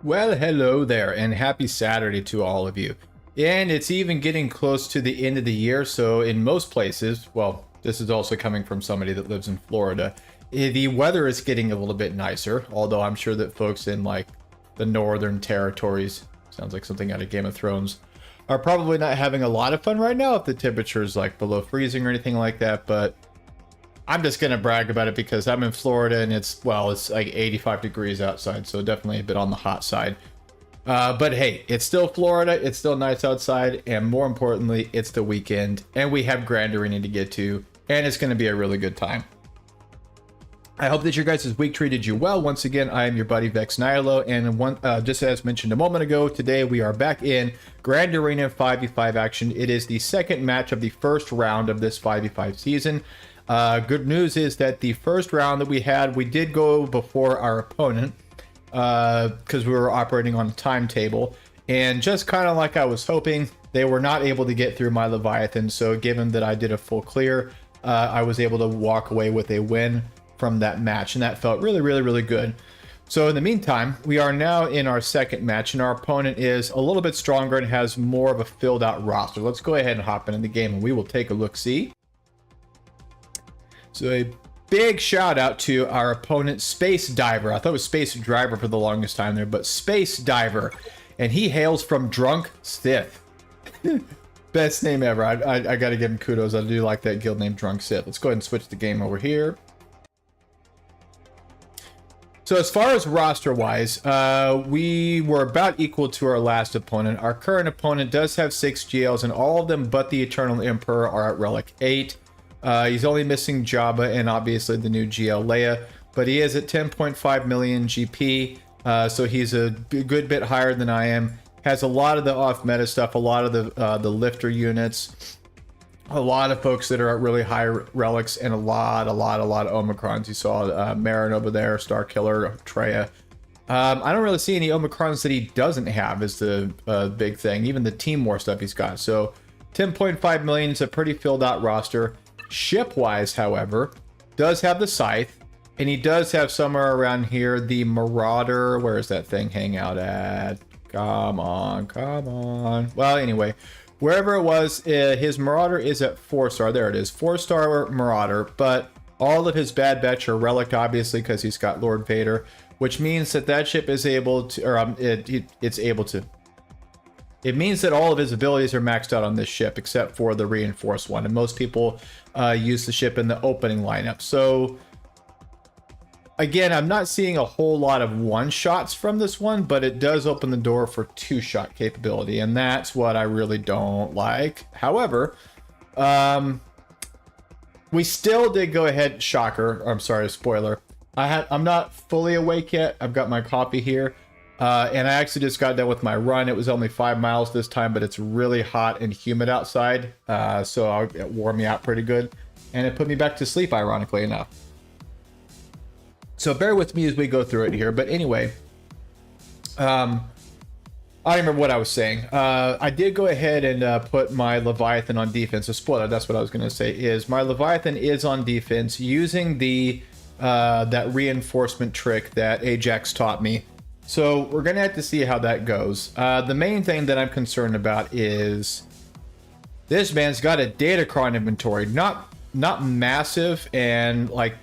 Well, hello there, and happy Saturday to all of you. And it's even getting close to the end of the year, so in most places, well, this is also coming from somebody that lives in Florida, the weather is getting a little bit nicer, although I'm sure that folks in like the northern territories, sounds like something out of Game of Thrones, are probably not having a lot of fun right now if the temperature is like below freezing or anything like that, but I'm just gonna brag about it because I'm in Florida and it's like 85 degrees outside, so definitely a bit on the hot side. But hey, it's still Florida, it's still nice outside, and more importantly, it's the weekend, and we have Grand Arena to get to, and it's gonna be a really good time. I hope that your guys' week treated you well. Once again, I am your buddy Vex Nihilo, and just as mentioned a moment ago, today we are back in Grand Arena 5v5 action. It is the second match of the first round of this 5v5 season. Good news is that the first round that we had, we did go before our opponent because we were operating on a timetable, and just kind of like I was hoping, they were not able to get through my Leviathan. So given that I did a full clear, I was able to walk away with a win from that match, and that felt really good. So in the meantime, we are now in our second match, and our opponent is a little bit stronger and has more of a filled out roster. Let's go ahead and hop into the game and we will take a look-see. So a big shout out to our opponent, Space Diver. I thought it was Space Driver for the longest time there, but Space Diver. And he hails from Drunk Sith. Best name ever. I gotta give him kudos. I do like that guild name, Drunk Sith. Let's go ahead and switch the game over here. So as far as roster-wise, we were about equal to our last opponent. Our current opponent does have 6 GLs, and all of them but the Eternal Emperor are at Relic 8. He's only missing Jabba and obviously the new GL Leia, but he is at 10.5 million GP, so he's a good bit higher than I am. Has a lot of the off-meta stuff, a lot of the lifter units, a lot of folks that are at really high relics, and a lot of Omicrons. You saw Marin over there, Star Killer, Treya. I don't really see any Omicrons that he doesn't have is the big thing. Even the Team War stuff he's got. So 10.5 million is a pretty filled out roster. Ship-wise, however, does have the Scythe, and he does have somewhere around here the Marauder. Where is that thing hang out at? Come on. Well, anyway, wherever it was, his Marauder is at 4-star. There it is, 4-star Marauder, but all of his bad batch are Relic, obviously, because he's got Lord Vader, which means that that ship is able to, or it's able to. It means that all of his abilities are maxed out on this ship, except for the reinforced one, and most people use the ship in the opening lineup. So again, I'm not seeing a whole lot of one-shots from this one, but it does open the door for 2-shot capability, and that's what I really don't like. However, we still did go ahead, shocker, I'm sorry, spoiler. I'm not fully awake yet. I've got my coffee here. And I actually just got done with my run. It was only 5 miles this time, but it's really hot and humid outside. So it wore me out pretty good. And it put me back to sleep, ironically enough. So bear with me as we go through it here. But anyway, I don't remember what I was saying. I did go ahead and put my Leviathan on defense. A spoiler, that's what I was going to say, is my Leviathan is on defense using the that reinforcement trick that Ajax taught me. So we're going to have to see how that goes. The main thing that I'm concerned about is this man's got a Datacron inventory. Not massive, and like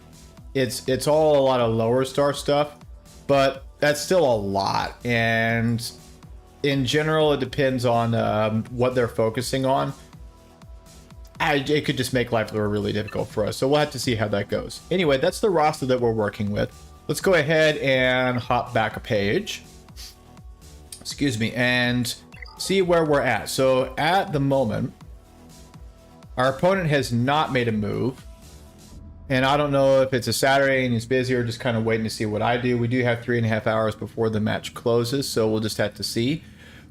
it's all a lot of lower star stuff, but that's still a lot. And in general, it depends on what they're focusing on. It could just make life really difficult for us. So we'll have to see how that goes. Anyway, that's the roster that we're working with. Let's go ahead and hop back a page. Excuse me, and see where we're at. So at the moment, our opponent has not made a move. And I don't know if it's a Saturday and he's busy or just kind of waiting to see what I do. We do have 3.5 hours before the match closes, so we'll just have to see.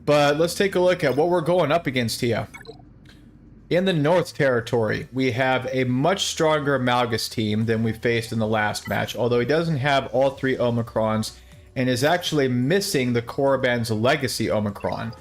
But let's take a look at what we're going up against here. In the North Territory, we have a much stronger Malgus team than we faced in the last match, although he doesn't have all 3 Omicrons and is actually missing the Korriban's Legacy Omicron.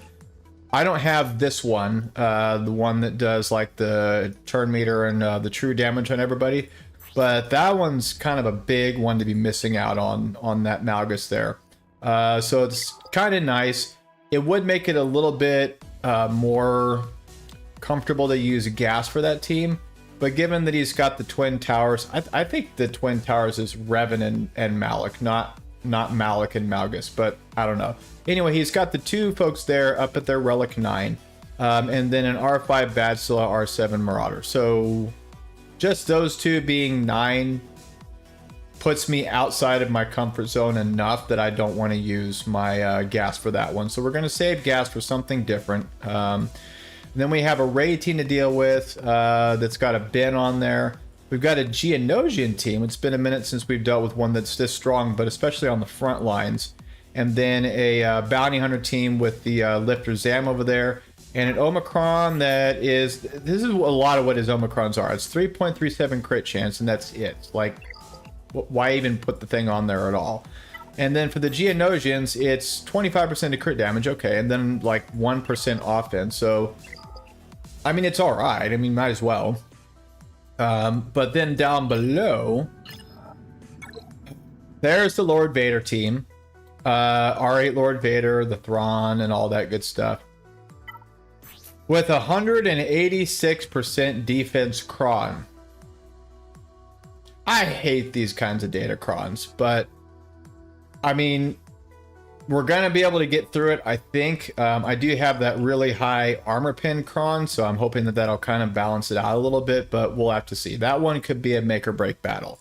I don't have this one, the one that does like the turn meter and the true damage on everybody, but that one's kind of a big one to be missing out on that Malgus there. So it's kind of nice. It would make it a little bit more comfortable to use gas for that team. But given that he's got the Twin Towers, I think the Twin Towers is Revan and Malik, not Malik and Malgus, but I don't know. Anyway, he's got the two folks there up at their Relic 9. And then an R5 Badzilla, R7 Marauder. So just those two being 9 puts me outside of my comfort zone enough that I don't want to use my gas for that one. So we're going to save gas for something different. Then we have a Ray team to deal with that's got a Ben on there. We've got a Geonosian team. It's been a minute since we've dealt with one that's this strong, but especially on the front lines. And then a Bounty Hunter team with the Lifter Zam over there. And an Omicron that is... This is a lot of what his Omicrons are. It's 3.37 crit chance, and that's it. Like, why even put the thing on there at all? And then for the Geonosians, it's 25% to crit damage. Okay, and then like 1% offense. So, I mean, it's all right. I mean, might as well. But then down below, there's the Lord Vader team. R8 Lord Vader, the Thrawn, and all that good stuff. With 186% defense cron. I hate these kinds of data crons, but I mean, we're going to be able to get through it, I think. I do have that really high armor pin cron, so I'm hoping that that'll kind of balance it out a little bit, but we'll have to see. That one could be a make or break battle.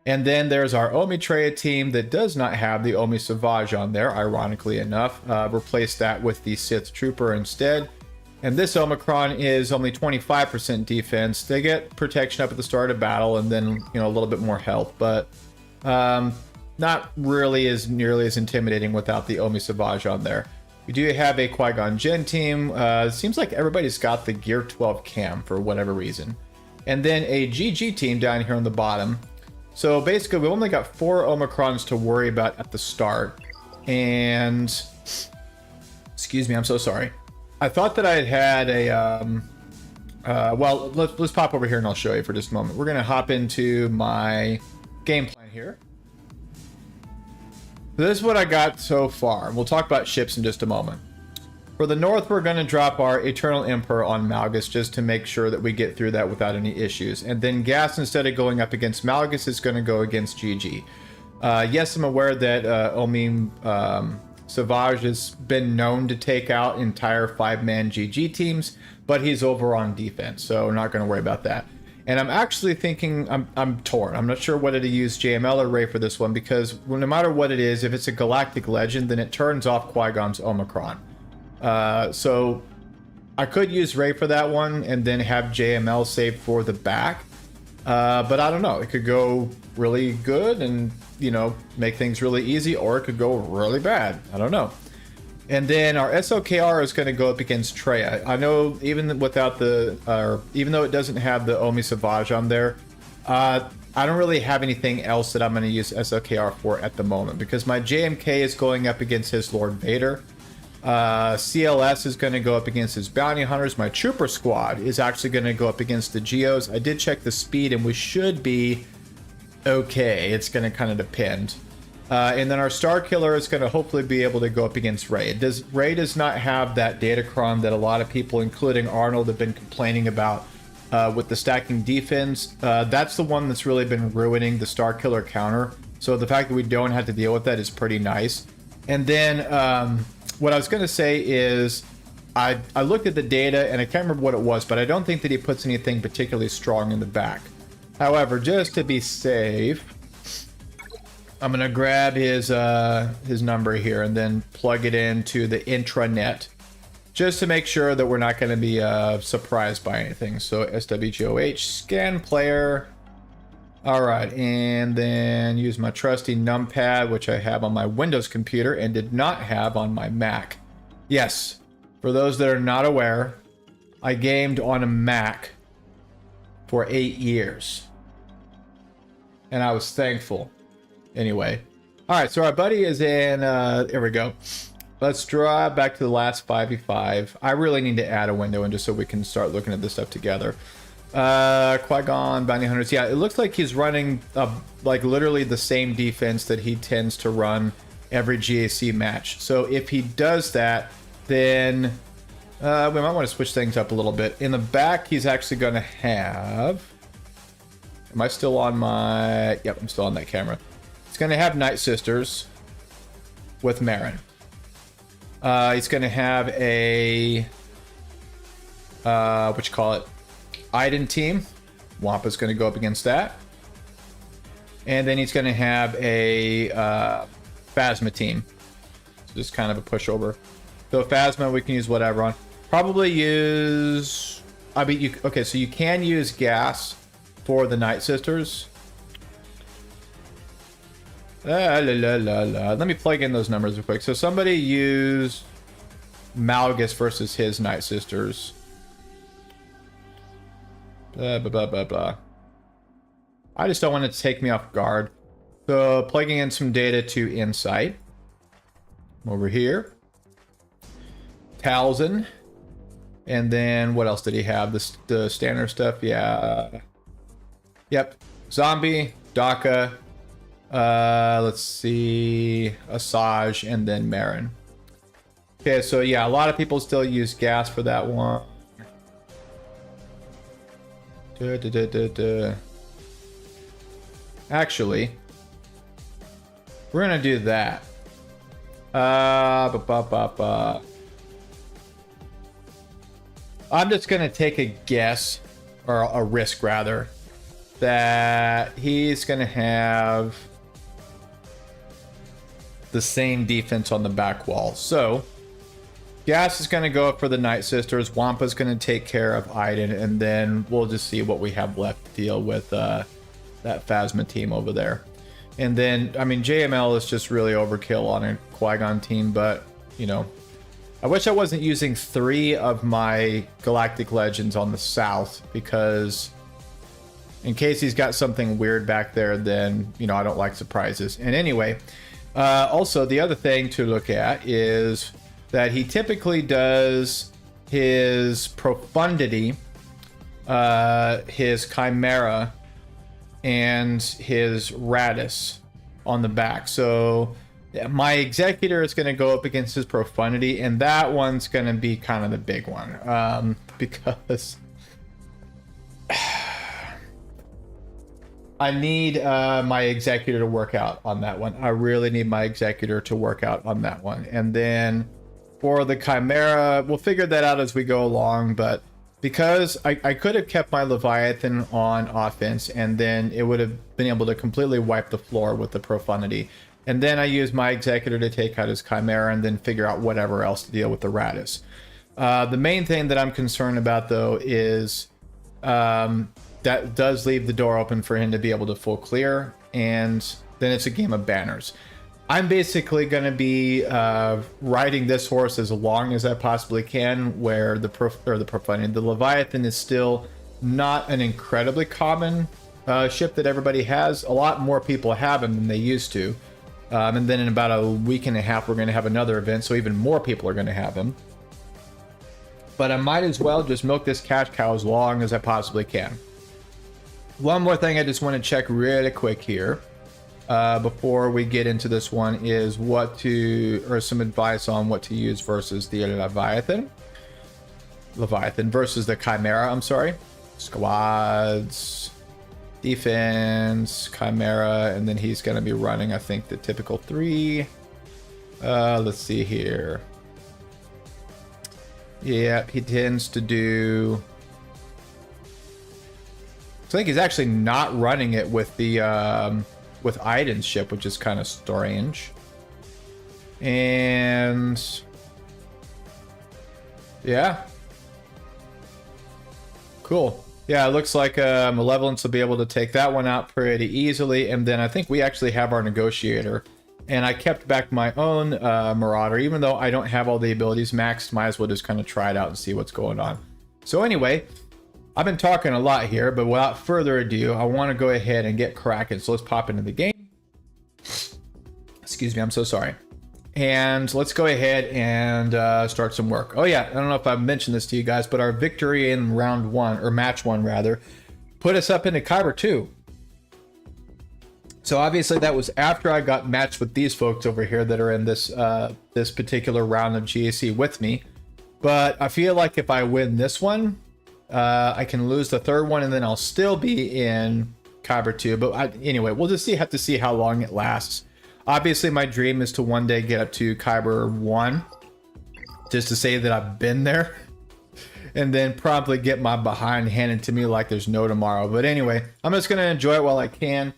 And then there's our Omi Treya team that does not have the Omi Savage on there, ironically enough. Replace that with the Sith Trooper instead. And this Omicron is only 25% defense. They get protection up at the start of battle and then, you know, a little bit more health, but not really as nearly as intimidating without the Omi Savage on there. We do have a Qui-Gon Jinn team. It seems like everybody's got the Gear 12 cam for whatever reason. And then a GG team down here on the bottom. So basically, we only got 4 Omicrons to worry about at the start. And, excuse me, I'm so sorry. I thought that I had a, well, let's pop over here and I'll show you for just a moment. We're going to hop into my game plan here. This is what I got so far. We'll talk about ships in just a moment. For the north, we're going to drop our Eternal Emperor on Malgus just to make sure that we get through that without any issues. And then Gas, instead of going up against Malgus, is going to go against GG. Yes, I'm aware that Omi Savage has been known to take out entire 5-man GG teams, but he's over on defense, so we're not going to worry about that. And I'm actually thinking, I'm torn. I'm not sure whether to use JML or Ray for this one, because no matter what it is, if it's a Galactic Legend, then it turns off Qui-Gon's Omicron. So I could use Ray for that one and then have JML saved for the back. But I don't know. It could go really good and, you know, make things really easy, or it could go really bad. I don't know. And then our SOKR is going to go up against Treya. I know even without the, even though it doesn't have the Omi Savage on there, I don't really have anything else that I'm going to use SOKR for at the moment, because my JMK is going up against his Lord Vader. CLS is going to go up against his Bounty Hunters. My Trooper Squad is actually going to go up against the Geos. I did check the speed and we should be okay. It's going to kind of depend. And then our Star Killer is going to hopefully be able to go up against Ray. Ray does not have that datacron that a lot of people, including Arnold, have been complaining about with the stacking defense. That's the one that's really been ruining the Star Killer counter. So the fact that we don't have to deal with that is pretty nice. And then what I was going to say is I looked at the data and I can't remember what it was, but I don't think that he puts anything particularly strong in the back. However, just to be safe, I'm going to grab his number here and then plug it into the intranet just to make sure that we're not going to be surprised by anything. So SWGOH, scan player. All right, and then use my trusty numpad, which I have on my Windows computer and did not have on my Mac. Yes, for those that are not aware, I gamed on a Mac for 8 years. And I was thankful. Anyway. All right, so our buddy is in, here we go. Let's drive back to the last 5v5. I really need to add a window in just so we can start looking at this stuff together. Qui-Gon, Bounty Hunters. Yeah, it looks like he's running like literally the same defense that he tends to run every GAC match. So if he does that, then we might want to switch things up a little bit. In the back, he's actually going to have... Am I still on my... Yep, I'm still on that camera. He's going to have Night Sisters with Marin. He's going to have a... what you call it? Iden team. Wampa's going to go up against that. And then he's going to have a Phasma team. So just kind of a pushover. So Phasma we can use whatever on. Probably use... I mean, okay, so you can use gas for the Night Sisters. Let me plug in those numbers real quick. So somebody used Malgus versus his Night Sisters. Blah, blah, blah, blah, blah. I just don't want it to take me off guard. So plugging in some data to Insight. Over here. Talzin. And then what else did he have? The standard stuff? Yeah. Yep. Zombie, Daka. Let's see. Asajj and then Marin. Okay, so yeah, a lot of people still use gas for that one. Actually, we're gonna do that. I'm just gonna take a guess, or a risk rather, that he's gonna have the same defense on the back wall. So Gas is going to go up for the Night Sisters. Wampa's going to take care of Iden, and then we'll just see what we have left to deal with that Phasma team over there. And then, I mean, JML is just really overkill on a Qui-Gon team, but, you know, I wish I wasn't using 3 of my Galactic Legends on the South, because in case he's got something weird back there, then, you know, I don't like surprises. And anyway, also, the other thing to look at is that he typically does his Profundity, his Chimera, and his Radis on the back. So my Executor is going to go up against his Profundity, and that one's going to be kind of the big one, because I need my Executor to work out on that one. I really need my Executor to work out on that one. And then for the Chimera, we'll figure that out as we go along, but because I could have kept my Leviathan on offense, and then it would have been able to completely wipe the floor with the Profundity. And then I use my Executor to take out his Chimera, and then figure out whatever else to deal with the Radis. The main thing that I'm concerned about, though, is that does leave the door open for him to be able to full clear, and then it's a game of banners. I'm basically going to be riding this horse as long as I possibly can, where the Leviathan is still not an incredibly common ship that everybody has. A lot more people have him than they used to. And then in about a week and a half, we're going to have another event, so even more people are going to have him. But I might as well just milk this cash cow as long as I possibly can. One more thing I just want to check really quick here. Before we get into this one is some advice on what to use versus the Leviathan versus the Chimera, I'm sorry. Squads, defense, Chimera, and then he's going to be running, I think, the typical 3. Let's see here. Yeah, he tends to do... I think he's actually not running it with the... with Iden's ship, which is kind of strange. And yeah, cool. Yeah, it looks like Malevolence will be able to take that one out pretty easily. And then I think we actually have our Negotiator, and I kept back my own Marauder, even though I don't have all the abilities maxed. Might as well just kind of try it out and see what's going on. So anyway, I've been talking a lot here, but without further ado, I want to go ahead and get cracking. So let's pop into the game. Excuse me, I'm so sorry. And let's go ahead and start some work. Oh yeah, I don't know if I've mentioned this to you guys, but our victory in round 1, or match 1 rather, put us up into Kyber 2. So obviously that was after I got matched with these folks over here that are in this this particular round of GAC with me. But I feel like if I win this one, I can lose the third one and then I'll still be in Kyber 2. But anyway, we'll just have to see how long it lasts. Obviously, my dream is to one day get up to Kyber 1, just to say that I've been there, and then promptly get my behind handed to me like there's no tomorrow. But anyway, I'm just going to enjoy it while I can.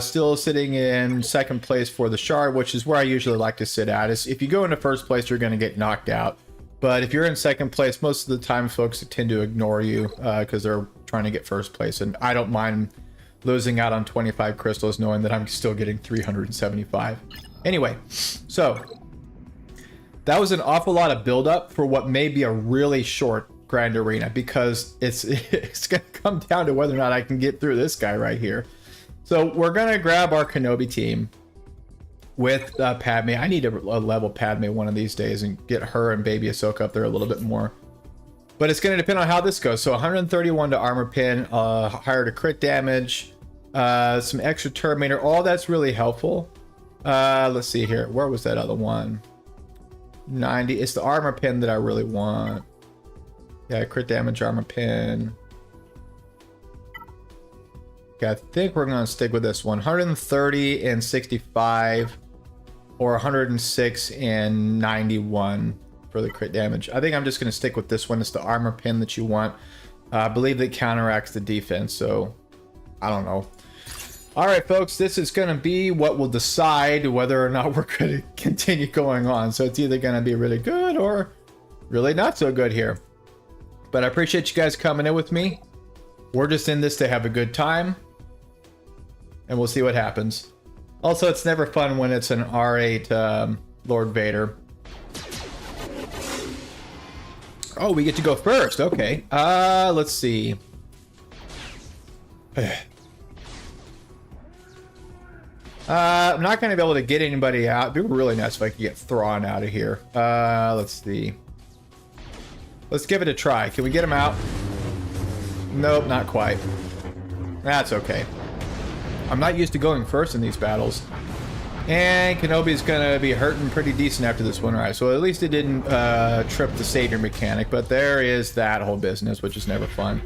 Still sitting in second place for the shard, which is where I usually like to sit at. If you go into first place, you're going to get knocked out. But if you're in second place, most of the time folks tend to ignore you because they're trying to get first place. And I don't mind losing out on 25 crystals knowing that I'm still getting 375. Anyway, so that was an awful lot of buildup for what may be a really short Grand Arena, because it's going to come down to whether or not I can get through this guy right here. So we're going to grab our Kenobi team with Padme. I need to level Padme one of these days and get her and baby Ahsoka up there a little bit more. But it's going to depend on how this goes. So 131 to armor pin, higher to crit damage, some extra Terminator. All that's really helpful. Let's see here. Where was that other one? 90. It's the armor pin that I really want. Yeah, crit damage, armor pin. Okay, I think we're going to stick with this one. 130 and 65, or 106 and 91 for the crit damage. I think I'm just going to stick with this one. It's the armor pin that you want. I believe that counteracts the defense, so I don't know. All right, folks, this is going to be what will decide whether or not we're going to continue going on. So it's either going to be really good or really not so good here. But I appreciate you guys coming in with me. We're just in this to have a good time, and we'll see what happens. Also, it's never fun when it's an R8 Lord Vader. Oh, we get to go first. Okay. Let's see. I'm not going to be able to get anybody out. It'd be really nice if I could get Thrawn out of here. Let's see. Let's give it a try. Can we get him out? Nope, not quite. That's okay. I'm not used to going first in these battles. And Kenobi's going to be hurting pretty decent after this one. All right, so at least it didn't trip the savior mechanic, but there is that whole business, which is never fun.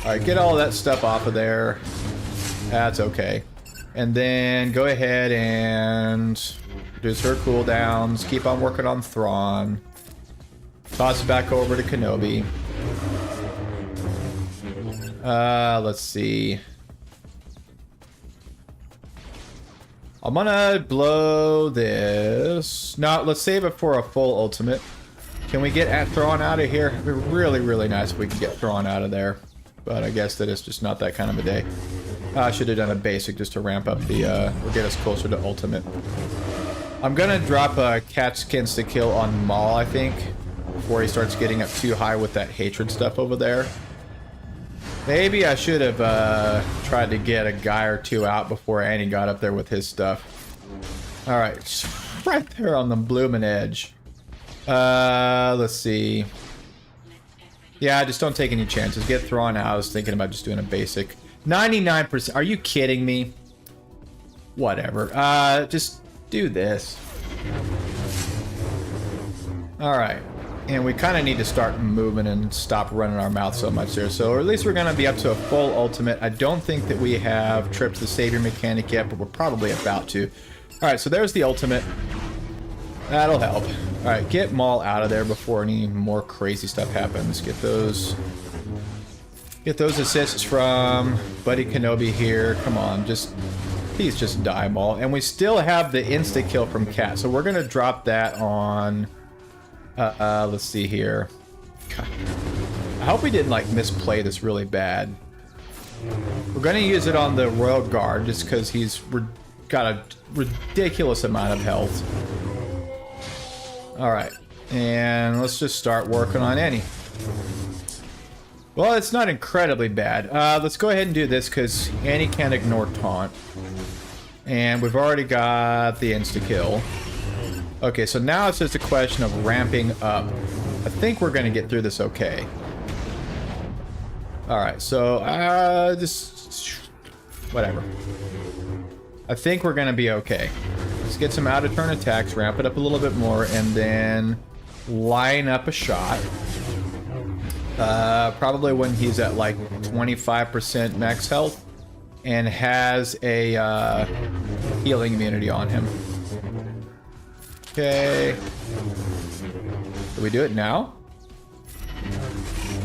All right, get all that stuff off of there. That's okay. And then go ahead and reduce her cooldowns. Keep on working on Thrawn. Toss it back over to Kenobi. Let's see. I'm gonna blow this. No, let's save it for a full ultimate. Can we get Thrawn out of here? It'd be really, really nice if we could get Thrawn out of there. But I guess that it's just not that kind of a day. I should have done a basic just to ramp up the, or get us closer to ultimate. I'm gonna drop Cat Skins to kill on Maul, I think, before he starts getting up too high with that hatred stuff over there. Maybe I should have tried to get a guy or two out before Annie got up there with his stuff. Alright, right there on the blooming edge. Let's see. Yeah, just don't take any chances. Get Thrawn out. I was thinking about just doing a basic. 99%. Are you kidding me? Whatever. Just do this. Alright. And we kind of need to start moving and stop running our mouth so much there. So, or at least we're going to be up to a full ultimate. I don't think that we have tripped the savior mechanic yet, but we're probably about to. Alright, so there's the ultimate. That'll help. Alright, get Maul out of there before any more crazy stuff happens. Get those assists from Buddy Kenobi here. Come on, please just die, Maul. And we still have the insta-kill from Cat, so we're going to drop that on... let's see here. God. I hope we didn't like misplay this really bad. We're gonna use it on the Royal Guard just because he's got a ridiculous amount of health. Alright, and let's just start working on Annie. Well, it's not incredibly bad. Let's go ahead and do this because Annie can't ignore taunt. And we've already got the insta-kill. Okay, so now it's just a question of ramping up. I think we're going to get through this okay. Alright, so, just... whatever. I think we're gonna be okay. Let's get some out of turn attacks, ramp it up a little bit more, and then line up a shot. Probably when he's at like 25% max health and has a healing immunity on him. Okay. Do we do it now?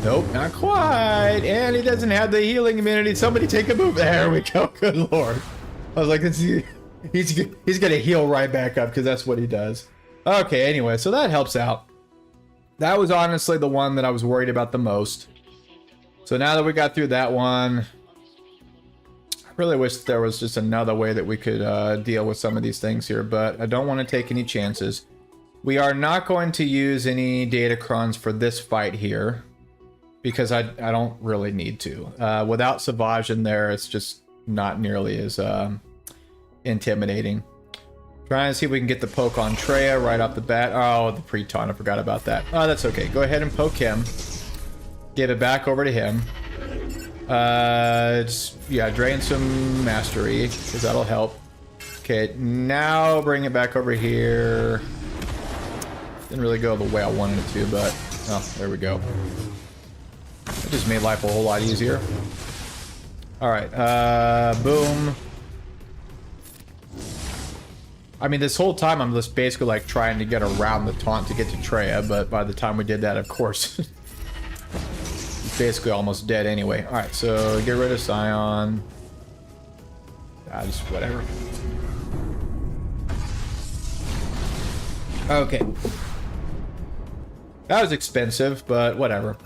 Nope, not quite. And he doesn't have the healing immunity. Somebody take a move. There we go. Good lord. I was like, he's gonna heal right back up because that's what he does. Okay, anyway, so that helps out. That was honestly the one that I was worried about the most. So now that we got through that one, I really wish there was just another way that we could deal with some of these things here, but I don't want to take any chances. We are not going to use any datacrons for this fight here because I don't really need to. Without Savage in there, it's just not nearly as intimidating. Trying to see if we can get the poke on Treya right off the bat. Oh, the pre-taunt, I forgot about that. Oh, that's okay. Go ahead and poke him. Give it back over to him. Yeah, drain some mastery, because that'll help. Okay, now bring it back over here. Didn't really go the way I wanted it to, but... Oh, there we go. It just made life a whole lot easier. Alright, boom. I mean, this whole time I'm just basically like trying to get around the taunt to get to Treya, but by the time we did that, of course, he's basically almost dead anyway. All right, so get rid of Scion. Just whatever. Okay. That was expensive, but whatever.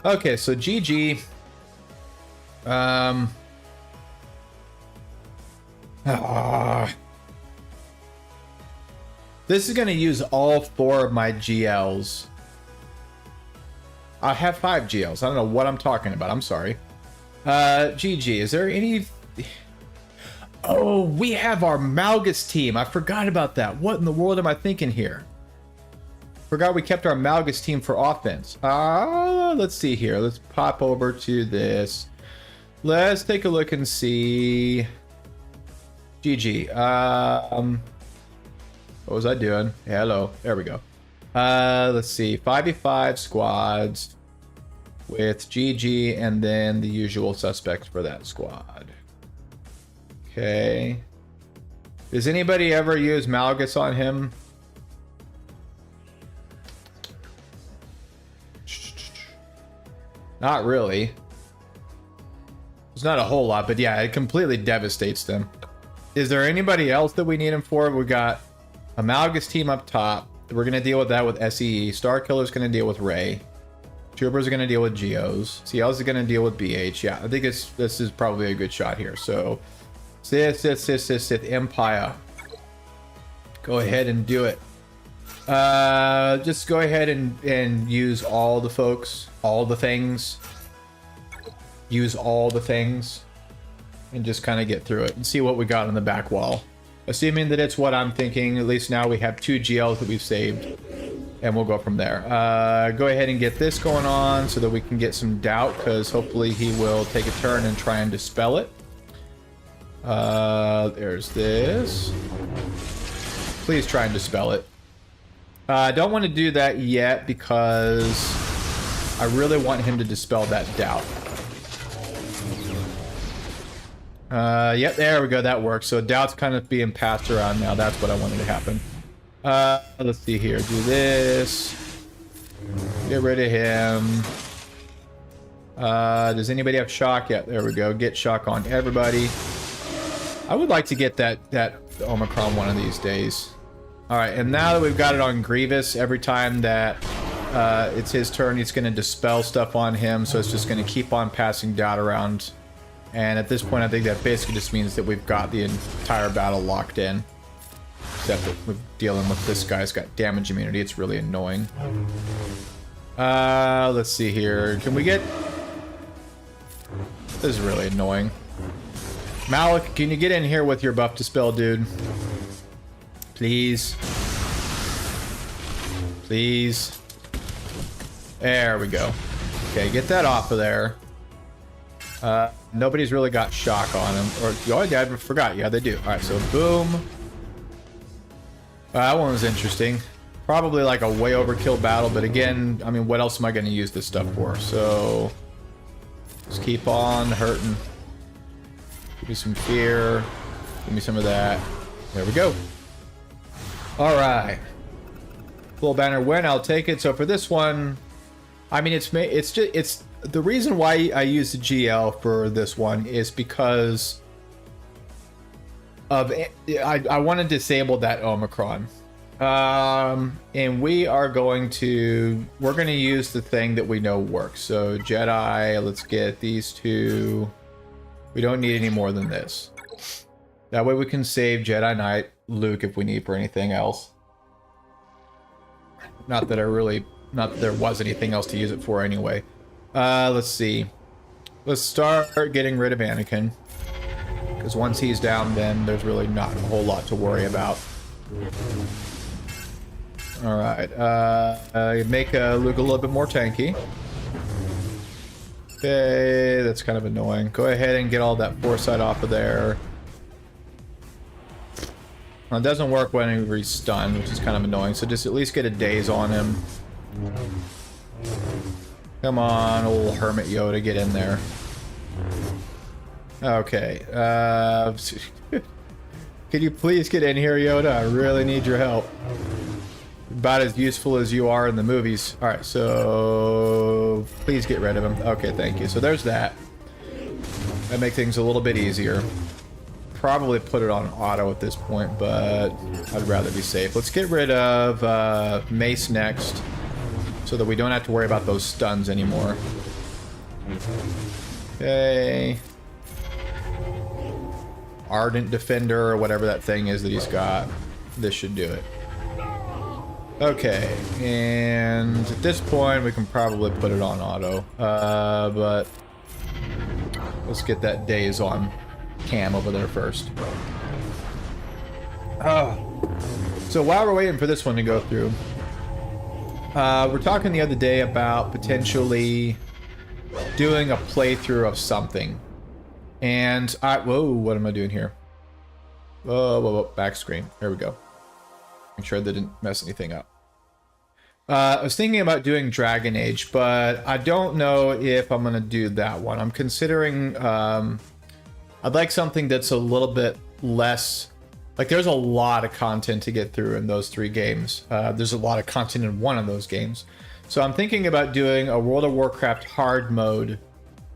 Okay, so GG. This is going to use all 4 of my GLs. I have 5 GLs. I don't know what I'm talking about. I'm sorry. GG. Is there any... Oh, we have our Malgus team. I forgot about that. What in the world am I thinking here? Forgot we kept our Malgus team for offense. Let's see here. Let's pop over to this. Let's take a look and see. GG. What was I doing? Hello. There we go. Let's see. 5v5 squads with GG and then the usual suspects for that squad. Okay. Does anybody ever use Malgus on him? Not really. It's not a whole lot, but yeah, it completely devastates them. Is there anybody else that we need him for? We got a Malgus team up top. We're going to deal with that with SEE. Starkiller's going to deal with Ray. Troopers are going to deal with Geos. CL's is going to deal with BH. Yeah, I think this is probably a good shot here. So, Sith, Empire. Go ahead and do it. Just go ahead and use all the folks. All the things. Use all the things. And just kind of get through it and see what we got on the back wall. Assuming that it's what I'm thinking, at least now we have 2 GLs that we've saved. And we'll go from there. Go ahead and get this going on so that we can get some doubt, because hopefully he will take a turn and try and dispel it. There's this. Please try and dispel it. I don't want to do that yet because I really want him to dispel that doubt. Yep, there we go. That works. So doubt's kind of being passed around now. That's what I wanted to happen. Let's see here. Do this. Get rid of him. Does anybody have shock? Yeah, there we go. Get shock on everybody. I would like to get that Omicron one of these days. All right, and now that we've got it on Grievous, every time that it's his turn, he's going to dispel stuff on him. So it's just going to keep on passing doubt around. And at this point, I think that basically just means that we've got the entire battle locked in. Except that we're dealing with this guy's got damage immunity. It's really annoying. Let's see here. Can we get... This is really annoying. Malik, can you get in here with your buff dispel, dude? Please. Please. There we go. Okay, get that off of there. Nobody's really got shock on him. Or, oh, I forgot. Yeah, they do. All right, so boom. That one was interesting. Probably like a way overkill battle, but again, I mean, what else am I going to use this stuff for? So, just keep on hurting. Give me some fear. Give me some of that. There we go. All right. Full banner win. I'll take it. So for this one, I mean, it's the reason why I use the GL for this one is because of I want to disable that Omicron. And we're going to use the thing that we know works. So Jedi, let's get these two. We don't need any more than this. That way we can save Jedi Knight Luke if we need for anything else. Not that there was anything else to use it for anyway. Let's see. Let's start getting rid of Anakin. Because once he's down, then there's really not a whole lot to worry about. Alright, make Luke a little bit more tanky. Okay, that's kind of annoying. Go ahead and get all that foresight off of there. Well, it doesn't work when he's stunned, which is kind of annoying, so just at least get a daze on him. Come on, old Hermit Yoda, get in there. Okay, can you please get in here, Yoda? I really need your help. About as useful as you are in the movies. Alright, so please get rid of him. Okay, thank you. So there's that. That makes things a little bit easier. Probably put it on auto at this point, but I'd rather be safe. Let's get rid of Mace next, so that we don't have to worry about those stuns anymore. Okay. Ardent Defender, or whatever that thing is that he's got. This should do it. Okay, and at this point we can probably put it on auto, but let's get that daze on Cam over there first. So while we're waiting for this one to go through, we're talking the other day about potentially doing a playthrough of something, and whoa, what am I doing here? Whoa, back screen. There we go. Make sure that didn't mess anything up. I was thinking about doing Dragon Age, but I don't know if I'm going to do that one. I'm considering, I'd like something that's a little bit less, like there's a lot of content to get through in those 3 games. There's a lot of content in one of those games. So I'm thinking about doing a World of Warcraft hard mode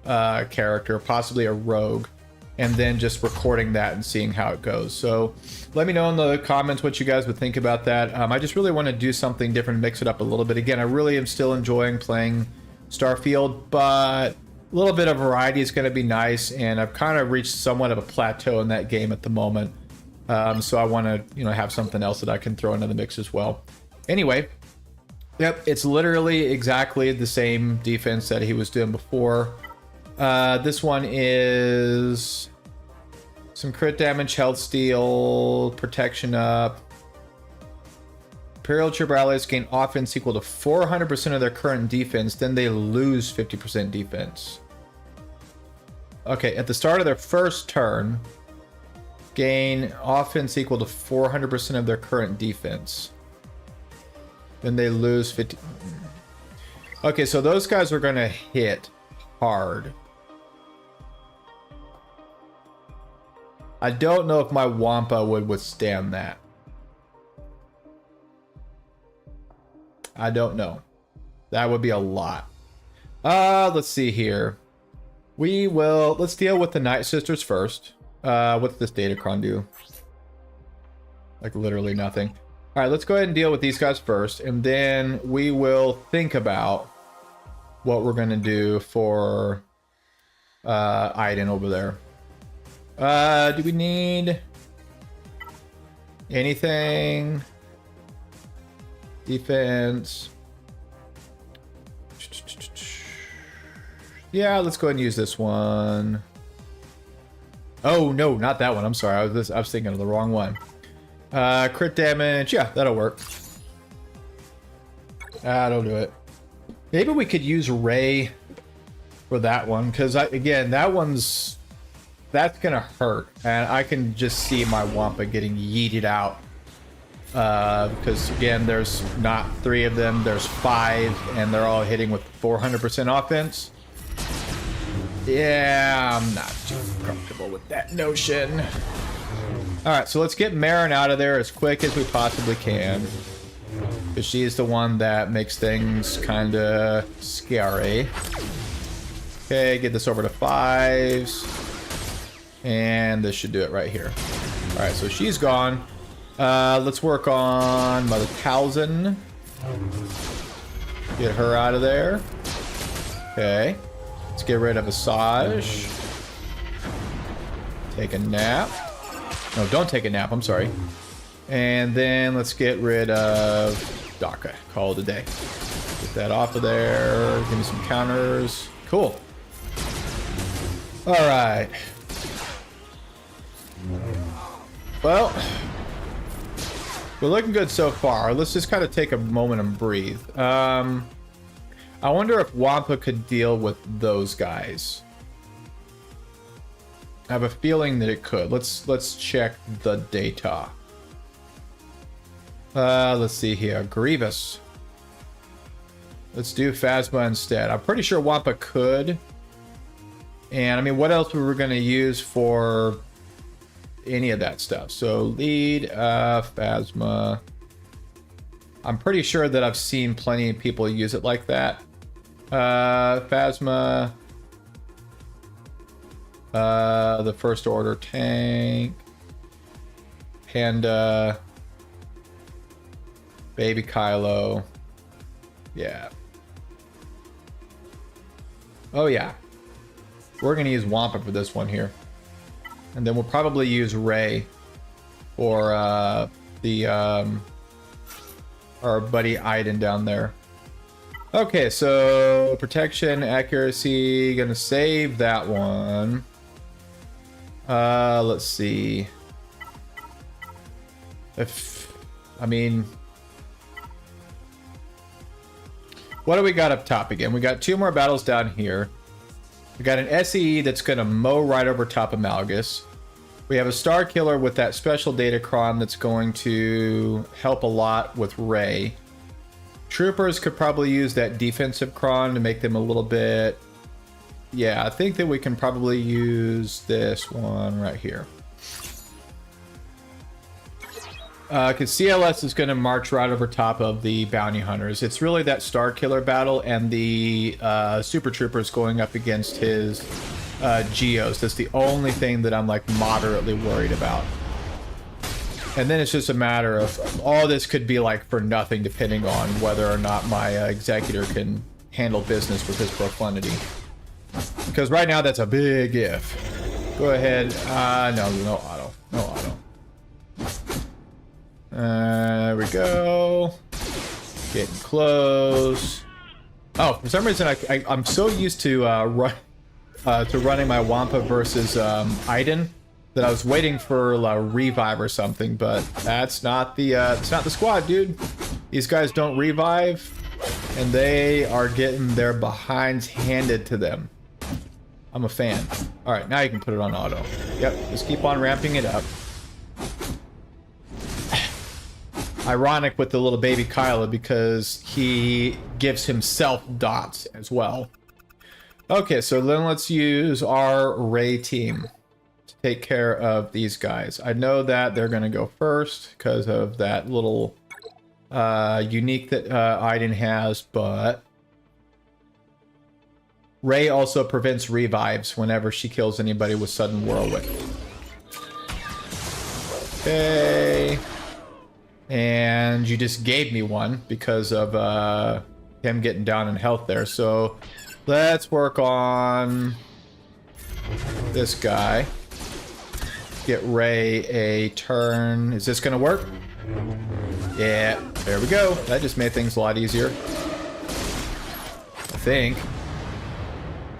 character, possibly a rogue, and then just recording that and seeing how it goes. So let me know in the comments what you guys would think about that. I just really want to do something different, mix it up a little bit. Again, I really am still enjoying playing Starfield, but a little bit of variety is going to be nice, and I've kind of reached somewhat of a plateau in that game at the moment. So I want to, have something else that I can throw into the mix as well. Anyway, yep, it's literally exactly the same defense that he was doing before. This one is some crit damage, health steal, protection up. Imperial Trooper allies gain offense equal to 400% of their current defense, then they lose 50% defense. Okay, at the start of their first turn, gain offense equal to 400% of their current defense. Then they lose 50. Okay, so those guys are going to hit hard. I don't know if my Wampa would withstand that. I don't know. That would be a lot. Let's see here. Let's deal with the Night Sisters first. What's this Datacron do? Like literally nothing. All right, let's go ahead and deal with these guys first, and then we will think about what we're gonna do for Iden over there. Do we need anything? Defense. Yeah, let's go ahead and use this one. Oh no, not that one. I'm sorry. I was thinking of the wrong one. Crit damage. Yeah, that'll work. That'll do it. Maybe we could use Rey for that one, because again, that's gonna hurt, and I can just see my Wampa getting yeeted out. Because again, there's not 3 of them, there's 5, and they're all hitting with 400% offense. Yeah, I'm not too comfortable with that notion. Alright, so let's get Marin out of there as quick as we possibly can. Because she's the one that makes things kind of scary. Okay, get this over to 5s. And this should do it right here. Alright, so she's gone. Let's work on Mother Talzin. Get her out of there. Okay. Let's get rid of Asajj. Take a nap. No, don't take a nap. I'm sorry. And then let's get rid of Daka. Call it a day. Get that off of there. Give me some counters. Cool. All right. Well, we're looking good so far. Let's just kind of take a moment and breathe. I wonder if Wampa could deal with those guys. I have a feeling that it could. Let's check the data. Let's see here. Grievous. Let's do Phasma instead. I'm pretty sure Wampa could. And I mean, what else were we going to use for any of that stuff? So lead, Phasma. I'm pretty sure that I've seen plenty of people use it like that. Phasma. The first order tank. Panda. Baby Kylo. Yeah. Oh yeah. We're gonna use Wampa for this one here. And then we'll probably use Rey for our buddy Iden down there. Okay, so protection, accuracy, gonna save that one. Let's see. I mean, what do we got up top again? We got 2 more battles down here. We got an SEE that's gonna mow right over top of Malgus. We have a Star Killer with that special Datacron that's going to help a lot with Rey. Troopers could probably use that defensive cron to make them a little bit... Yeah, I think that we can probably use this one right here. Because CLS is going to march right over top of the Bounty Hunters. It's really that Star Killer battle and the Super Troopers going up against his Geos. That's the only thing that I'm like moderately worried about. And then it's just a matter of all this could be like for nothing depending on whether or not my Executor can handle business with his profundity. Because right now that's a big if. Go ahead. No auto. No auto. There we go. Getting close. Oh, for some reason I'm so used to running my Wampa versus Iden that I was waiting for a revive or something, but that's not the squad, dude. These guys don't revive, and they are getting their behinds handed to them. I'm a fan. All right, now you can put it on auto. Yep, just keep on ramping it up. Ironic with the little baby Kylo because he gives himself dots as well. Okay, so then let's use our Rey team to take care of these guys. I know that they're going to go first because of that little unique that Iden has, but Rey also prevents revives whenever she kills anybody with sudden whirlwind. Okay. And you just gave me one because of him getting down in health there. So let's work on this guy. Get Rey a turn. Is this going to work? Yeah, there we go. That just made things a lot easier. I think.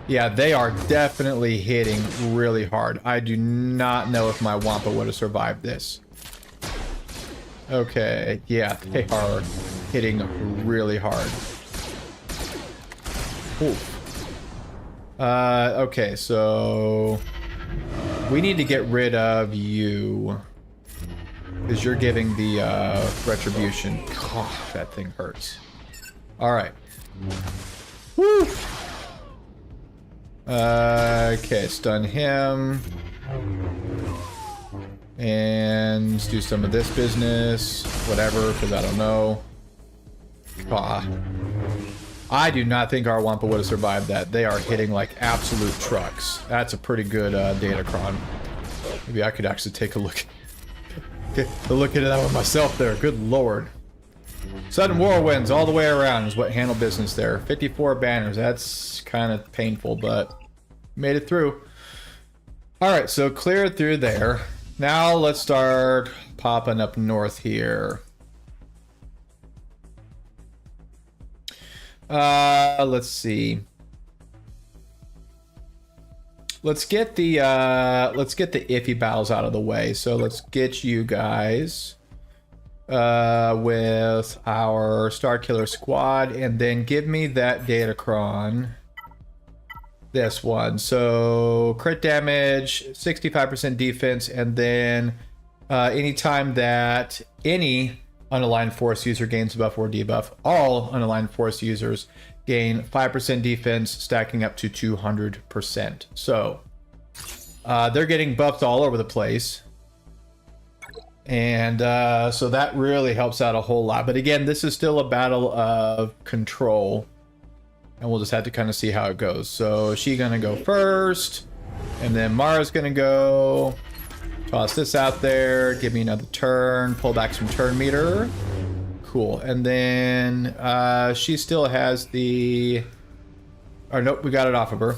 Yeah, they are definitely hitting really hard. I do not know if my Wampa would have survived this. Okay, yeah, they are hitting really hard. Ooh. Okay, so we need to get rid of you because you're giving the retribution. God, that thing hurts. All right. Woo. Okay, stun him. And let's do some of this business. Whatever, because I don't know. Ah. I do not think our Wampa would have survived that. They are hitting like absolute trucks. That's a pretty good Datacron. Maybe I could actually take a look. Look into that one myself there. Good lord. Sudden whirlwinds all the way around is what handled business there. 54 banners. That's kind of painful, but made it through. All right, so clear through there. Now let's start popping up north here. Let's see. Let's get the iffy battles out of the way. So let's get you guys with our Star Killer squad, and then give me that Datacron. This one. So crit damage, 65% defense, and then anytime that any unaligned force user gains a buff or debuff, all unaligned force users gain 5% defense, stacking up to 200%. So they're getting buffed all over the place. And so that really helps out a whole lot. But again, this is still a battle of control. And we'll just have to kind of see how it goes. So she's going to go first. And then Mara's going to go. Toss this out there. Give me another turn. Pull back some turn meter. Cool. And then she still has the... Or nope, we got it off of her.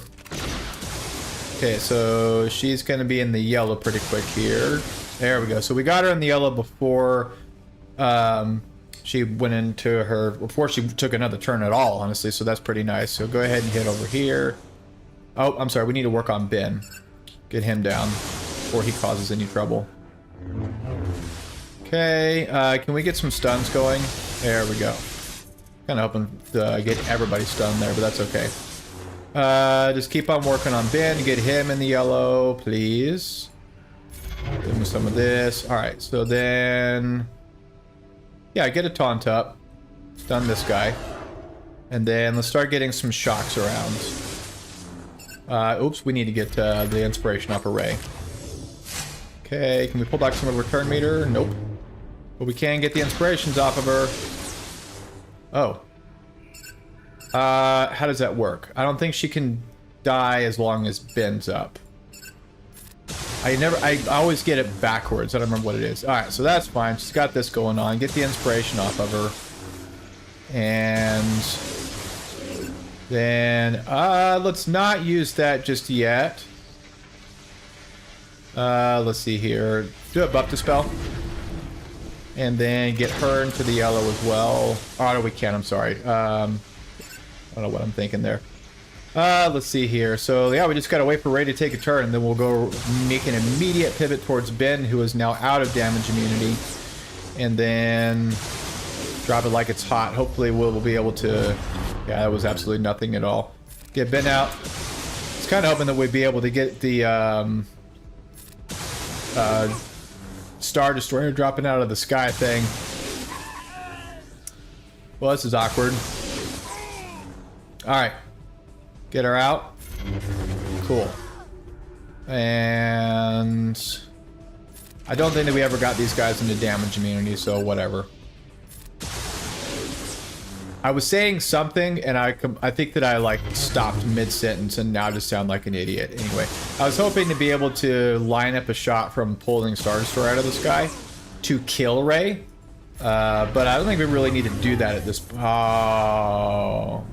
Okay, so she's going to be in the yellow pretty quick here. There we go. So we got her in the yellow before she went into her... Before she took another turn at all, honestly. So that's pretty nice. So go ahead and hit over here. Oh, I'm sorry. We need to work on Ben. Get him down before he causes any trouble. Okay, can we get some stuns going? There we go. Kind of hoping to get everybody stunned there, but that's okay. Just keep on working on Ben. Get him in the yellow, please. Give him some of this. All right, so then... Yeah, get a taunt up. Stun this guy. And then let's start getting some shocks around. Oops, we need to get the inspiration off array. Okay, can we pull back some of her turn meter? Nope. But we can get the inspirations off of her. Oh. How does that work? I don't think she can die as long as Ben's up. I always get it backwards. I don't remember what it is. Alright, so that's fine. She's got this going on. Get the inspiration off of her. And then, let's not use that just yet. Let's see here. Do a buff dispel. And then get her into the yellow as well. Oh, no, we can't. I'm sorry. I don't know what I'm thinking there. Let's see here. So, yeah, we just gotta wait for Ray to take a turn, and then we'll go make an immediate pivot towards Ben, who is now out of damage immunity. And then drop it like it's hot. Hopefully we'll be able to... Yeah, that was absolutely nothing at all. Get Ben out. It's kind of hoping that we'd be able to get the Star Destroyer dropping out of the sky thing. Well, this is awkward. Alright. Get her out. Cool. And I don't think that we ever got these guys into damage immunity, so whatever. I was saying something, and I think that I like stopped mid-sentence and now just sound like an idiot. Anyway, I was hoping to be able to line up a shot from pulling Star Destroyer out of the sky to kill Ray, but I don't think we really need to do that at this. Oh,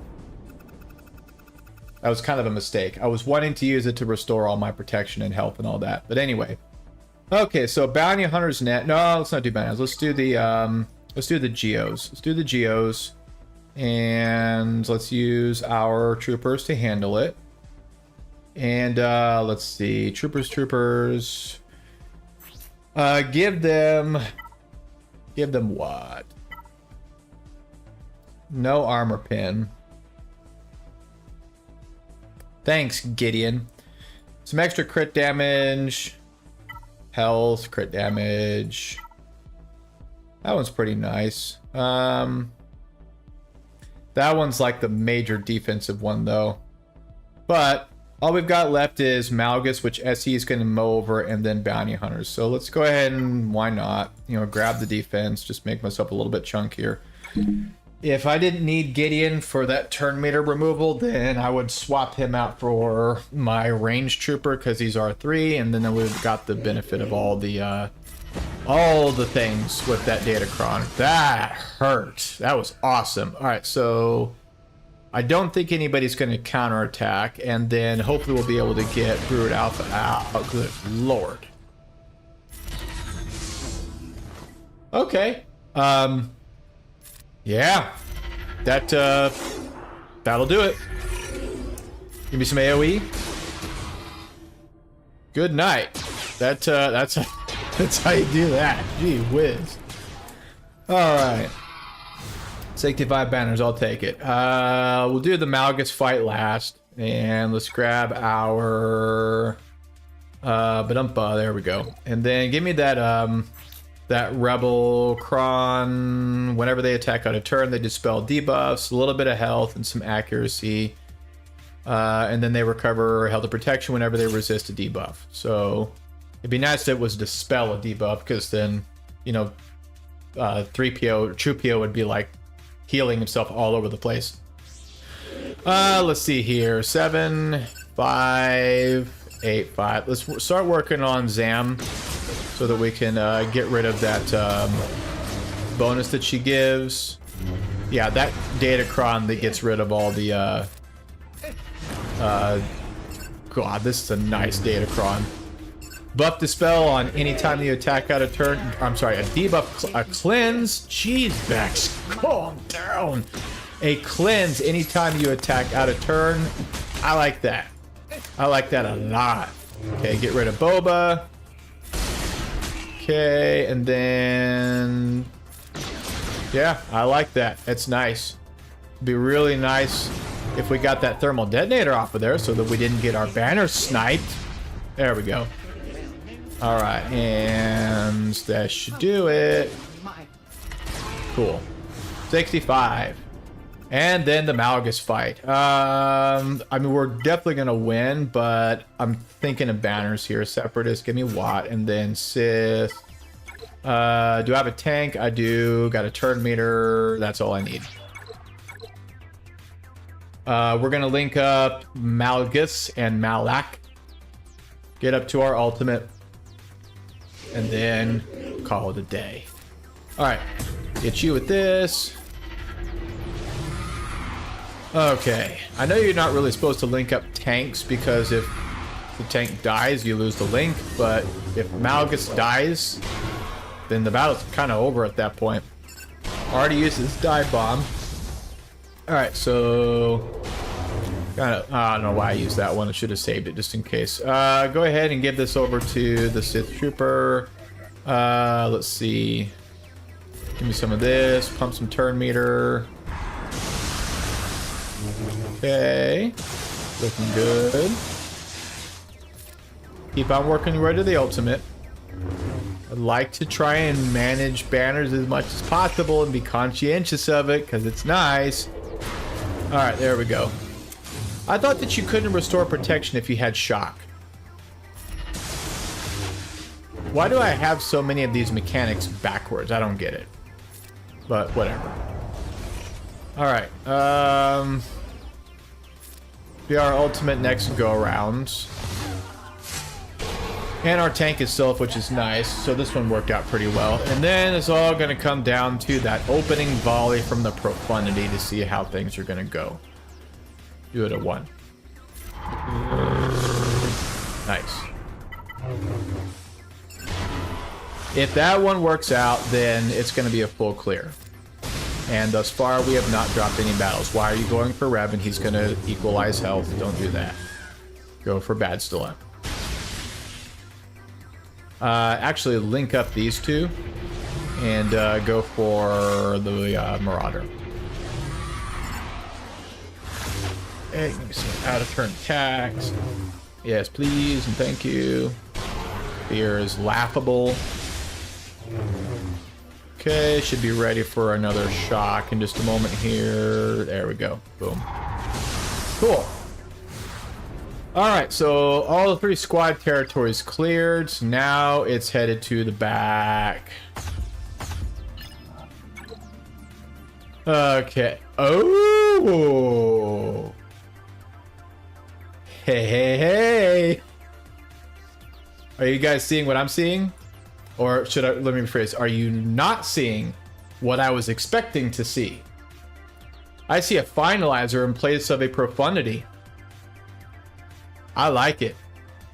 that was kind of a mistake. I was wanting to use it to restore all my protection and health and all that, but anyway. Okay, so Bounty Hunter's Net. No, let's not do Bounty Hunters. Let's do the Geos. Let's do the Geos. And let's use our troopers to handle it. And let's see. Troopers. Give them what? No armor pin. Thanks, Gideon. Some extra crit damage. Health, crit damage. That one's pretty nice. That one's like the major defensive one, though. But all we've got left is Malgus, which SE is going to mow over, and then Bounty Hunters. So let's go ahead and, why not, you know, grab the defense, just make myself a little bit chunkier. If I didn't need Gideon for that turn meter removal, then I would swap him out for my range trooper because he's R3, and then we've got the benefit of all the things with that Datacron. That hurt. That was awesome. All right, so I don't think anybody's going to counterattack, and then hopefully we'll be able to get Brood Alpha out. Oh, good lord. Okay. Yeah. That'll do it. Give me some AoE. Good night. That's how you do that. Gee whiz. Alright. Sanctified banners, I'll take it. We'll do the Malgus fight last. And let's grab our there we go. And then give me that Rebel Kron. Whenever they attack out of turn, they dispel debuffs, a little bit of health, and some accuracy. And then they recover health and protection whenever they resist a debuff. So it'd be nice if it was dispel a debuff, because then, you know, 3PO, True PO would be like healing himself all over the place. Let's see here. 7, 5, 8, 5. Let's start working on Zam so that we can get rid of that bonus that she gives. Yeah, that Datacron that gets rid of all the God, this is a nice Datacron. Buff Dispel on any time you attack out of turn. I'm sorry, a debuff, a cleanse. Jeez, Vex, calm down. A cleanse anytime you attack out of turn. I like that. I like that a lot. Okay, get rid of Boba. Okay, and then yeah, I like that. It's nice. It'd be really nice if we got that thermal detonator off of there so that we didn't get our banner sniped. There we go. All right, and that should do it. Cool. 65. And then the Malgus fight. I mean, we're definitely going to win, but I'm thinking of banners here. Separatist, give me Watt, and then Sith. Do I have a tank? I do. Got a turn meter. That's all I need. We're going to link up Malgus and Malak. Get up to our ultimate. And then call it a day. All right. Get you with this. Okay. I know you're not really supposed to link up tanks, because if the tank dies, you lose the link. But if Malgus dies, then the battle's kind of over at that point. Already used his dive bomb. All right, so I don't know why I used that one. I should have saved it just in case. Go ahead and give this over to the Sith Trooper. Let's see. Give me some of this. Pump some turn meter. Okay. Looking good. Keep on working your way to the ultimate. I'd like to try and manage banners as much as possible and be conscientious of it, because it's nice. Alright, there we go. I thought that you couldn't restore protection if you had shock. Why do I have so many of these mechanics backwards? I don't get it. But whatever. Alright. Be our ultimate next go around. And our tank is self, which is nice. So this one worked out pretty well. And then it's all going to come down to that opening volley from the Profundity to see how things are going to go. Do it at 1. Nice. If that one works out, then it's going to be a full clear. And thus far, we have not dropped any battles. Why are you going for Revan? He's going to equalize health. Don't do that. Go for Badstila. Actually, link up these two. And go for the Marauder. Hey, give me some out-of-turn attacks. Yes, please, and thank you. Fear is laughable. Okay, should be ready for another shock in just a moment here. There we go. Boom. Cool. Alright, so all the 3 squad territories cleared. So now it's headed to the back. Okay. Oh! Hey, hey, hey! Are you guys seeing what I'm seeing? Or should I, let me rephrase, are you not seeing what I was expecting to see? I see a finalizer in place of a profundity. I like it.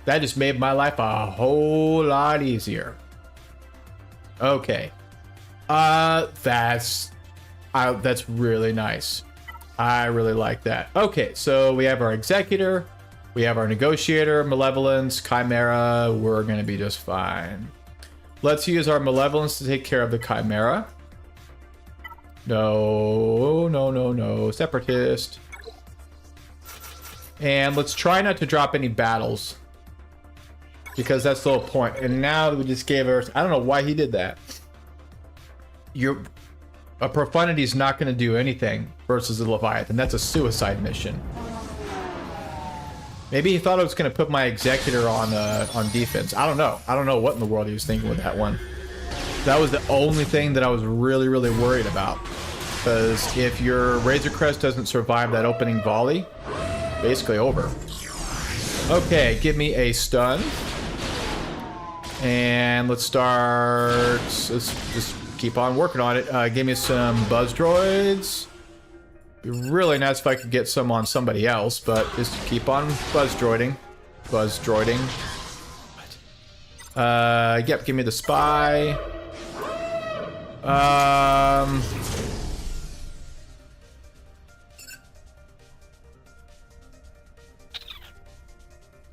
That just made my life a whole lot easier. Okay. That's really nice. I really like that. Okay, so we have our executor, we have our negotiator, malevolence, chimera. We're gonna be just fine. Let's use our malevolence to take care of the chimera. No, no, no, no, separatist. And let's try not to drop any battles, because that's the whole point. And now we just gave her, I don't know why he did that. A profundity is not going to do anything versus a Leviathan. That's a suicide mission. Maybe he thought I was going to put my executor on defense. I don't know. I don't know what in the world he was thinking with that one. That was the only thing that I was really, really worried about. Because if your Razor Crest doesn't survive that opening volley, basically over. Okay, give me a stun. And let's start. Let's just keep on working on it. Give me some buzz droids. Be really nice if I could get some on somebody else, but just keep on buzz droiding. Buzz droiding. Yep, give me the spy.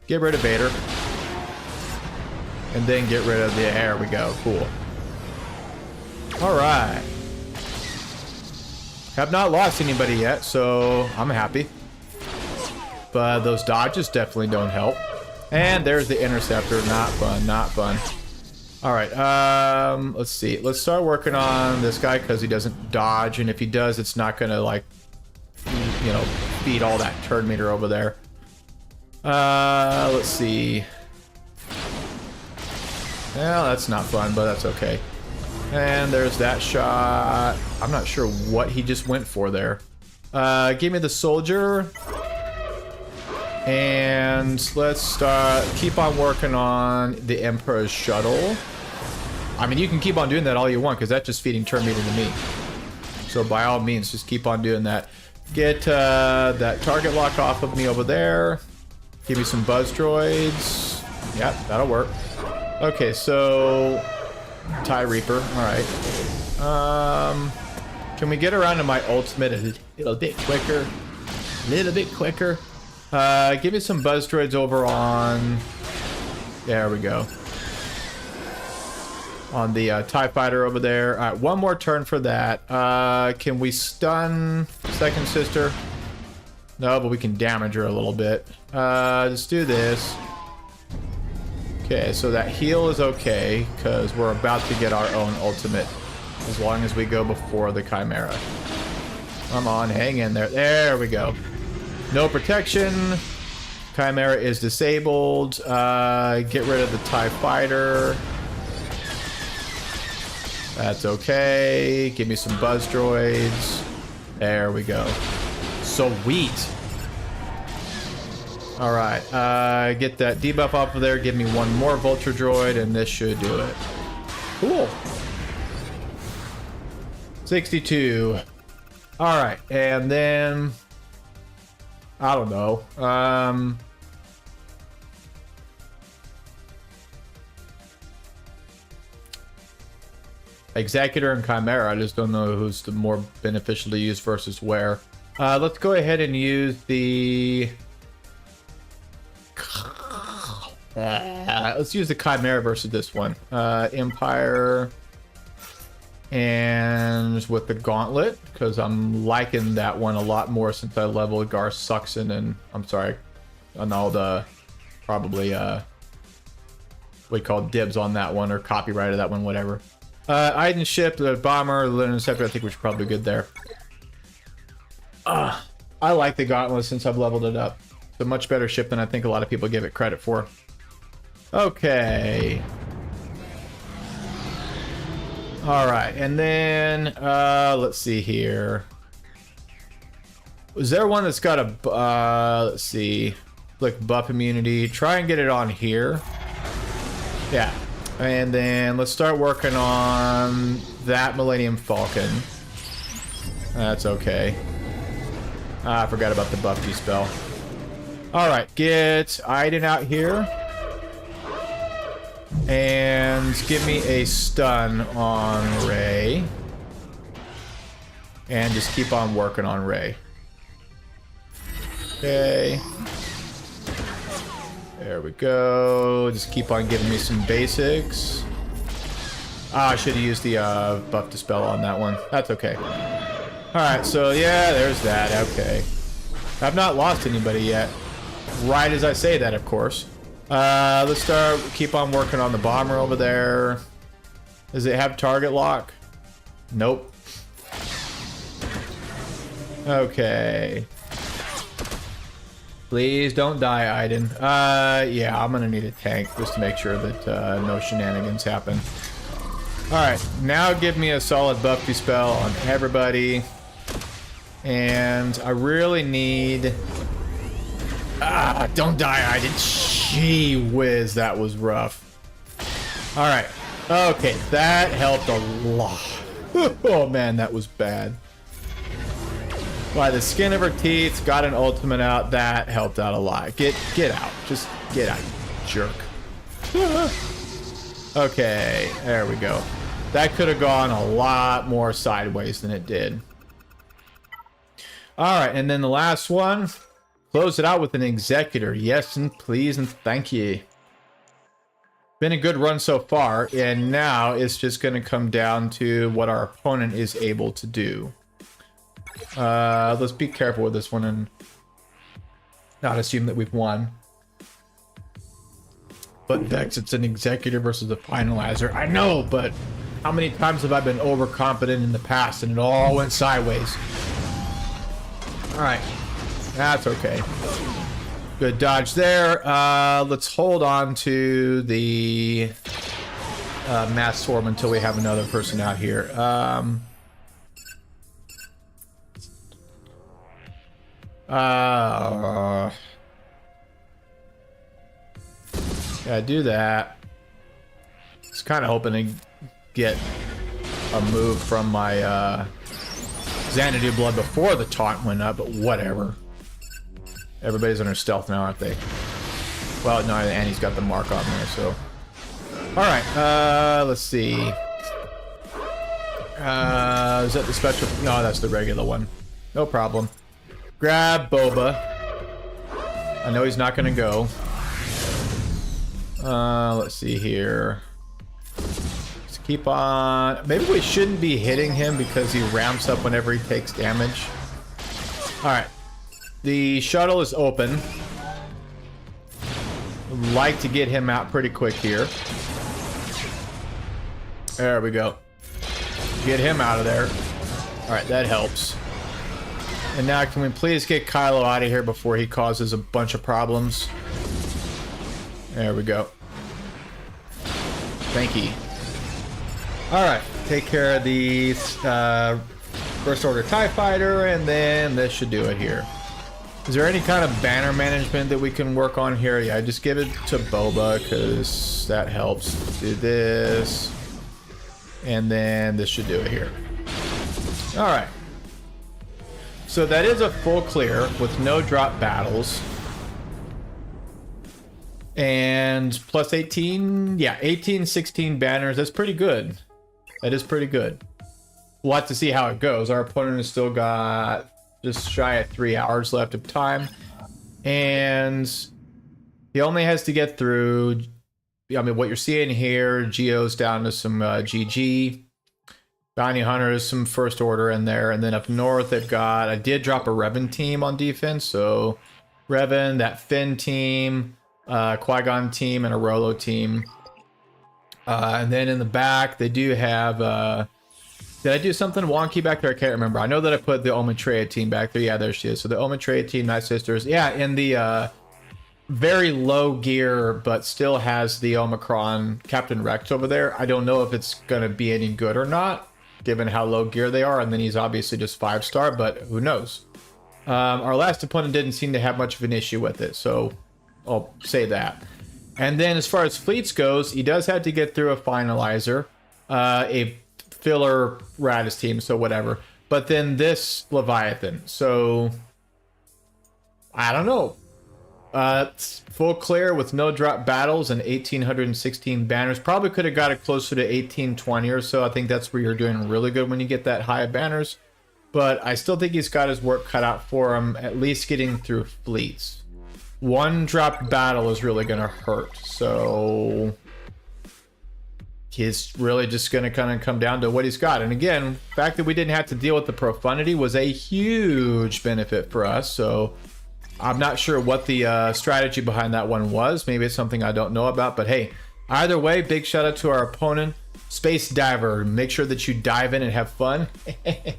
Get rid of Vader. And then get rid of the, there we go, cool. Alright. Have not lost anybody yet, so I'm happy. But those dodges definitely don't help. And there's the interceptor, not fun, not fun. Alright, let's see. Let's start working on this guy because he doesn't dodge, and if he does, it's not gonna, like, you know, feed all that turn meter over there. Let's see. Well, that's not fun, but that's okay. And there's that shot. I'm not sure what he just went for there. Give me the soldier. And let's keep on working on the Emperor's shuttle. I mean, you can keep on doing that all you want, because that's just feeding turn meter to me. So by all means, just keep on doing that. Get that target lock off of me over there. Give me some buzz droids. Yep, that'll work. Okay, so TIE Reaper. All right. Can we get around to my ultimate a little bit quicker? A little bit quicker. Give me some buzz droids over on. There we go. On the TIE Fighter over there. All right, one more turn for that. Can we stun Second Sister? No, but we can damage her a little bit. Let's do this. Okay, so that heal is okay, because we're about to get our own ultimate, as long as we go before the Chimera. Come on, hang in there. There we go. No protection. Chimera is disabled. Get rid of the TIE Fighter. That's okay. Give me some buzz droids. There we go. Sweet. All right, get that debuff off of there. Give me one more Vulture Droid, and this should do it. Cool. 62. All right, and then I don't know. Executor and Chimera. I just don't know who's the more beneficial to use versus where. Let's go ahead and use the. Let's use the Chimera versus this one. Empire. And with the gauntlet, because I'm liking that one a lot more since I leveled Gar Suxon and I'm sorry, on all the probably we call dibs on that one or copyrighted that one, whatever. Iden ship, the bomber, the interceptor. I think we're probably good there. I like the gauntlet since I've leveled it up. It's a much better ship than I think a lot of people give it credit for. Okay. All right, and then let's see here. Was there one that's got a let's see, like buff immunity? Try and get it on here. Yeah, and then let's start working on that Millennium Falcon. That's okay. I forgot about the buff spell. All right, get Iden out here. And give me a stun on Ray. And just keep on working on Ray. Okay. There we go. Just keep on giving me some basics. I should have used the buff dispel on that one. That's okay. Alright, so yeah, there's that. Okay. I've not lost anybody yet. Right as I say that, of course. Let's keep on working on the bomber over there. Does it have target lock? Nope. Okay. Please don't die, Iden. Yeah, I'm gonna need a tank just to make sure that no shenanigans happen. Alright, now give me a solid buff spell on everybody. And I really need... don't die, Iden. Gee whiz, that was rough. Alright. Okay, that helped a lot. Oh man, that was bad. By the skin of her teeth, got an ultimate out. That helped out a lot. Get out. Just get out, you jerk. Okay, there we go. That could have gone a lot more sideways than it did. Alright, and then the last one. Close it out with an executor. Yes, and please, and thank you. Been a good run so far, and now it's just going to come down to what our opponent is able to do. Let's be careful with this one and not assume that we've won. But Dex, it's an executor versus a finalizer. I know, but how many times have I been overconfident in the past and it all went sideways? Alright. That's okay. Good dodge there. Let's hold on to the mass swarm until we have another person out here. Yeah, do that. Just kind of hoping to get a move from my Xanadu Blood before the taunt went up, but whatever. Everybody's under stealth now, aren't they? Well, no, Annie's got the mark on there, so... Alright, let's see. Is that the special? No, that's the regular one. No problem. Grab Boba. I know he's not gonna go. Let's see here. Just keep on... Maybe we shouldn't be hitting him because he ramps up whenever he takes damage. Alright. The shuttle is open. I'd like to get him out pretty quick here. There we go. Get him out of there. Alright, that helps. And now can we please get Kylo out of here before he causes a bunch of problems? There we go. Thank you. Alright, take care of the First Order TIE Fighter, and then this should do it here. Is there any kind of banner management that we can work on here? Yeah, just give it to Boba, because that helps. Do this. And then this should do it here. Alright. So that is a full clear with no drop battles. And plus 18, yeah, 18, 16 banners. That's pretty good. That is pretty good. We'll have to see how it goes. Our opponent has still got just shy of 3 hours left of time. And he only has to get through, I mean, what you're seeing here, Geo's down to some GG. Bounty Hunters, some First Order in there. And then up north, they've got... I did drop a Revan team on defense. So, Revan, that Finn team, Qui-Gon team, and a Rolo team. And then in the back, they do have... did I do something wonky back there? I can't remember. I know that I put the Omatrea team back there. Yeah, there she is. So the Omatrea team, Night Sisters. Yeah, in the very low gear, but still has the Omicron Captain Rex over there. I don't know if it's going to be any good or not, given how low gear they are. And then he's obviously just 5-star, but who knows? Our last opponent didn't seem to have much of an issue with it, so I'll say that. And then as far as fleets goes, he does have to get through a finalizer, a filler Radis team, so whatever. But then this Leviathan, so I don't know. Full clear with no drop battles and 1,816 banners. Probably could have got it closer to 1,820 or so. I think that's where you're doing really good when you get that high of banners. But I still think he's got his work cut out for him, at least getting through fleets. One drop battle is really going to hurt. So he's really just going to kind of come down to what he's got. And again, the fact that we didn't have to deal with the profundity was a huge benefit for us. So I'm not sure what the strategy behind that one was. Maybe it's something I don't know about. But hey, either way, big shout out to our opponent, Space Diver. Make sure that you dive in and have fun.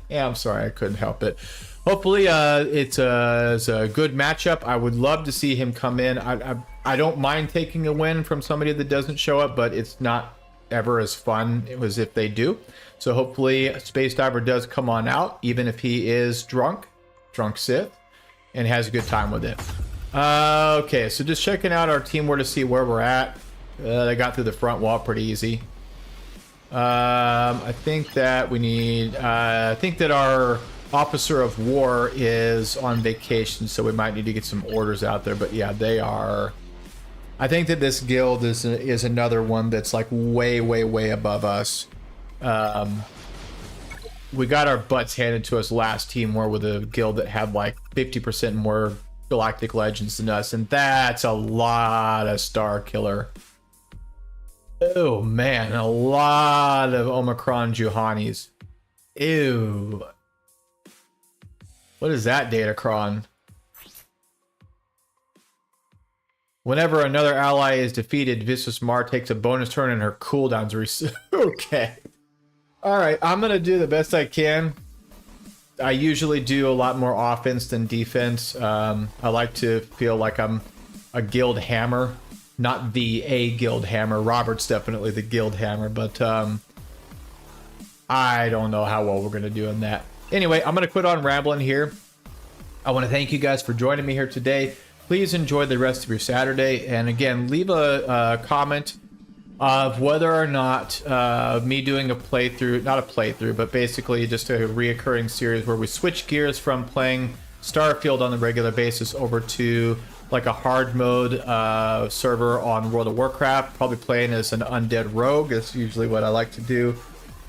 Yeah, I'm sorry, I couldn't help it. Hopefully it's a good matchup. I would love to see him come in. I don't mind taking a win from somebody that doesn't show up, but it's not ever as fun as if they do. So hopefully Space Diver does come on out, even if he is drunk Sith, and has a good time with it. Okay, so just checking out our team where to see where we're at. They got through the front wall pretty easy. I think that we need... I think that our Officer of War is on vacation, so we might need to get some orders out there. But yeah, they are... I think that this guild is another one that's like way, way, way above us. We got our butts handed to us last team war with a guild that had like 50% more Galactic Legends than us, and that's a lot of Star Killer. Oh man, a lot of Omicron Juhanis. Ew. What is that, Datacron? Whenever another ally is defeated, Vissus Mar takes a bonus turn and her cooldowns reset. Okay. Alright, I'm going to do the best I can. I usually do a lot more offense than defense. I like to feel like I'm a guild hammer. Not a guild hammer. Robert's definitely the guild hammer, but I don't know how well we're going to do in that. Anyway, I'm going to quit on rambling here. I want to thank you guys for joining me here today. Please enjoy the rest of your Saturday. And again, leave a comment of whether or not me doing a playthrough, not a playthrough, but basically just a reoccurring series where we switch gears from playing Starfield on a regular basis over to like a hard mode server on World of Warcraft, probably playing as an undead rogue. That's usually what I like to do.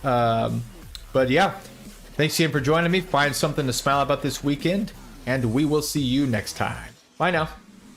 But yeah, thanks again for joining me. Find something to smile about this weekend, and we will see you next time. Bye now.